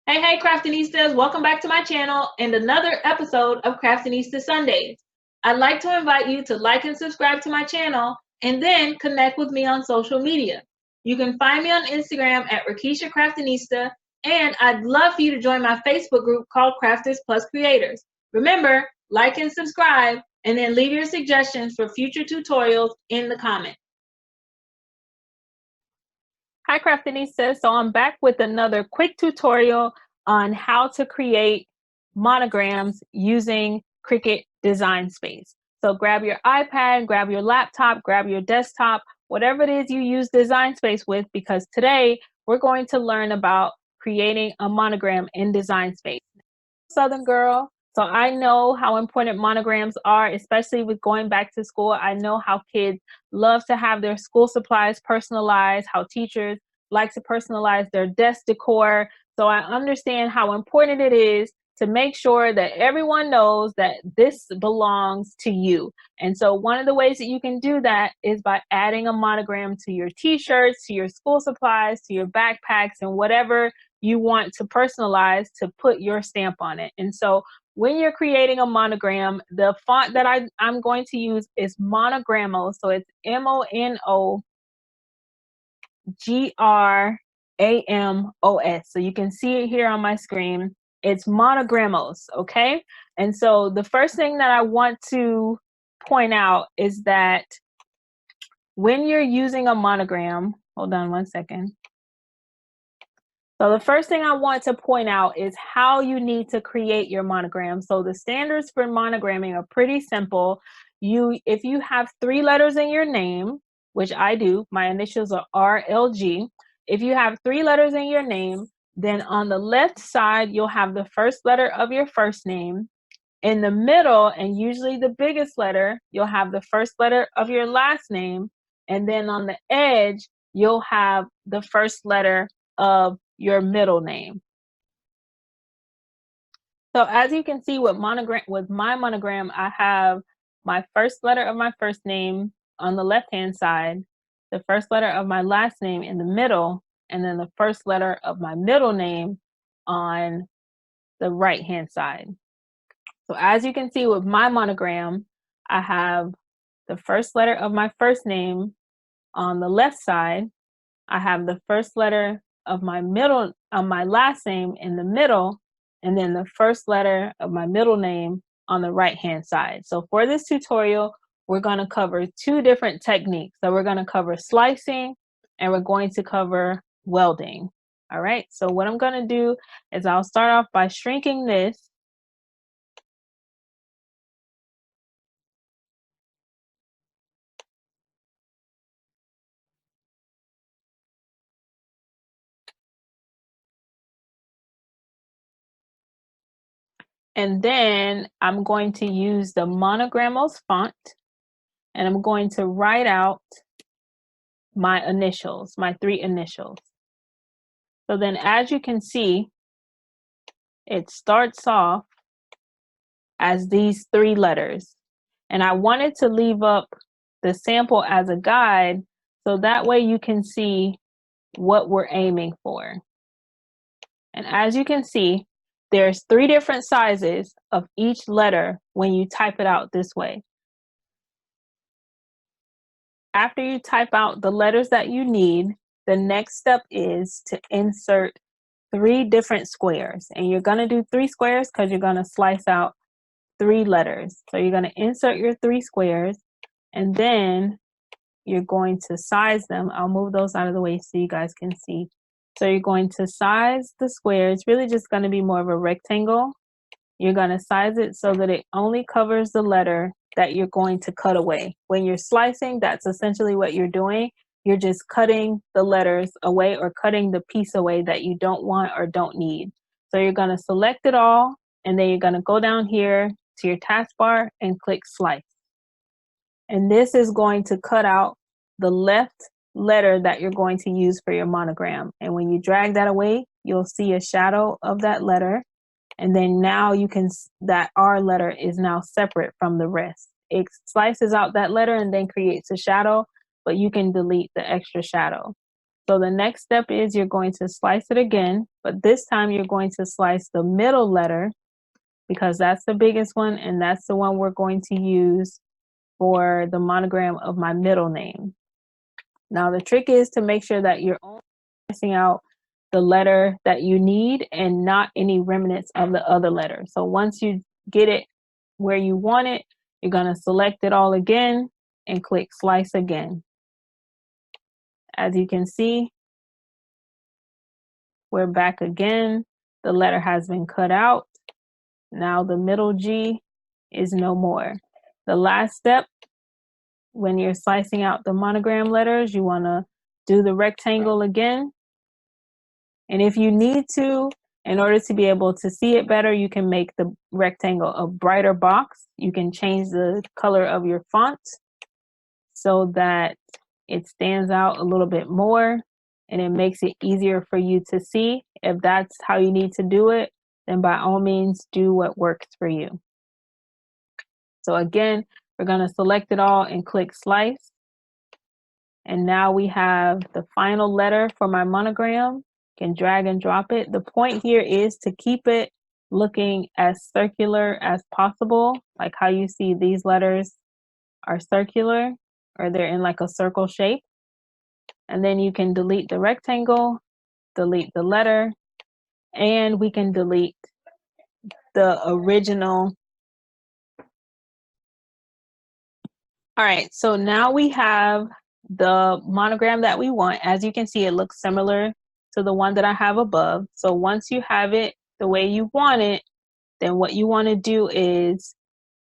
Hey, Craftinistas, welcome back to my channel and another episode of Craftinista Sundays. I'd like to invite you to like and subscribe to my channel and then connect with me on social media. You can find me on Instagram at Rickeysha Craftinista, and I'd love for you to join my Facebook group called Crafters Plus Creators. Remember, like and subscribe, and then leave your suggestions for future tutorials in the comments. Hi Craftinista, so I'm back with another quick tutorial on how to create monograms using Cricut Design Space. So grab your iPad, grab your laptop, grab your desktop, whatever it is you use Design Space with, because today we're going to learn about creating a monogram in Design Space. Southern girl, so I know how important monograms are, especially with going back to school. I know how kids love to have their school supplies personalized, how teachers like to personalize their desk decor. So I understand how important it is to make sure that everyone knows that this belongs to you. And so one of the ways that you can do that is by adding a monogram to your t-shirts, to your school supplies, to your backpacks, and whatever you want to personalize to put your stamp on it. And so when you're creating a monogram, the font that I'm going to use is Monogramos. So it's MONOGRAMOS. So you can see it here on my screen. It's Monogramos, okay? And so the first thing that I want to point out is that when you're using a monogram, hold on one second. So the first thing I want to point out is how you need to create your monogram. So the standards for monogramming are pretty simple. If you have 3 letters in your name, which I do, my initials are RLG. If you have 3 letters in your name, then on the left side, you'll have the first letter of your first name. In the middle, and usually the biggest letter, you'll have the first letter of your last name. And then on the edge, you'll have the first letter of your middle name. So as you can see with my monogram, I have my first letter of my first name on the left-hand side, the first letter of my last name in the middle, and then the first letter of my middle name on the right-hand side. So as you can see with my monogram, I have the first letter of my first name on the left side. I have the first letter of my last name in the middle, and then the first letter of my middle name on the right hand side. So for this tutorial, we're going to cover 2 different techniques. So we're going to cover slicing and we're going to cover welding. All right, so what I'm going to do is I'll start off by shrinking this. And then I'm going to use the Monogramos font, and I'm going to write out my initials, my 3 initials. So then as you can see, it starts off as these 3 letters. And I wanted to leave up the sample as a guide so that way you can see what we're aiming for. And as you can see, there's 3 different sizes of each letter when you type it out this way. After you type out the letters that you need, the next step is to insert 3 different squares. And you're going to do 3 squares because you're going to slice out 3 letters. So you're going to insert your 3 squares, and then you're going to size them. I'll move those out of the way so you guys can see. So you're going to size the square. It's really just going to be more of a rectangle. You're going to size it so that it only covers the letter that you're going to cut away. When you're slicing, that's essentially what you're doing. You're just cutting the letters away or cutting the piece away that you don't want or don't need. So you're going to select it all, and then you're going to go down here to your taskbar and click slice. And this is going to cut out the left letter that you're going to use for your monogram. And when you drag that away, you'll see a shadow of that letter. And then now that R letter is now separate from the rest. It slices out that letter and then creates a shadow, but you can delete the extra shadow. So the next step is you're going to slice it again, but this time you're going to slice the middle letter because that's the biggest one and that's the one we're going to use for the monogram of my middle name. Now the trick is to make sure that you're only slicing out the letter that you need and not any remnants of the other letter. So once you get it where you want it, you're going to select it all again and click slice again. As you can see, we're back again. The letter has been cut out. Now the middle G is no more. The last step, when you're slicing out the monogram letters, you want to do the rectangle again. And if you need to, in order to be able to see it better, you can make the rectangle a brighter box. You can change the color of your font so that it stands out a little bit more and it makes it easier for you to see. If that's how you need to do it, then by all means do what works for you. So again, we're going to select it all and click slice. And now we have the final letter for my monogram. Can drag and drop it. The point here is to keep it looking as circular as possible, like how you see these letters are circular or they're in like a circle shape. And then you can delete the rectangle, delete the letter, and we can delete the original. All right, so now we have the monogram that we want. As you can see, it looks similar to the one that I have above. So once you have it the way you want it, then what you want to do is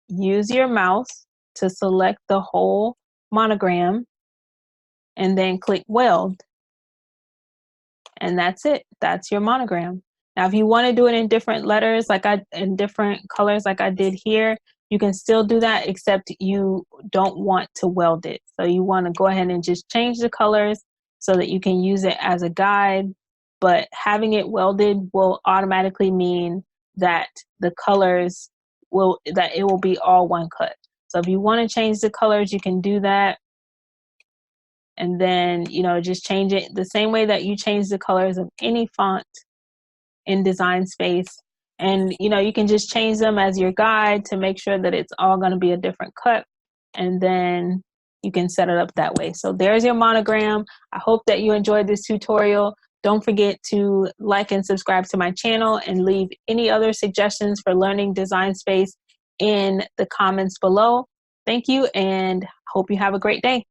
use your mouse to select the whole monogram and then click Weld. And that's it. That's your monogram. Now, if you want to do it in different letters, in different colors like I did here, you can still do that, except you don't want to weld it. So you want to go ahead and just change the colors so that you can use it as a guide. But having it welded will automatically mean that the colors it will be all one cut. So if you want to change the colors, you can do that. And then, just change it the same way that you change the colors of any font in Design Space. And, you can just change them as your guide to make sure that it's all going to be a different cut. And then you can set it up that way. So there's your monogram. I hope that you enjoyed this tutorial. Don't forget to like and subscribe to my channel and leave any other suggestions for learning Design Space in the comments below. Thank you and hope you have a great day.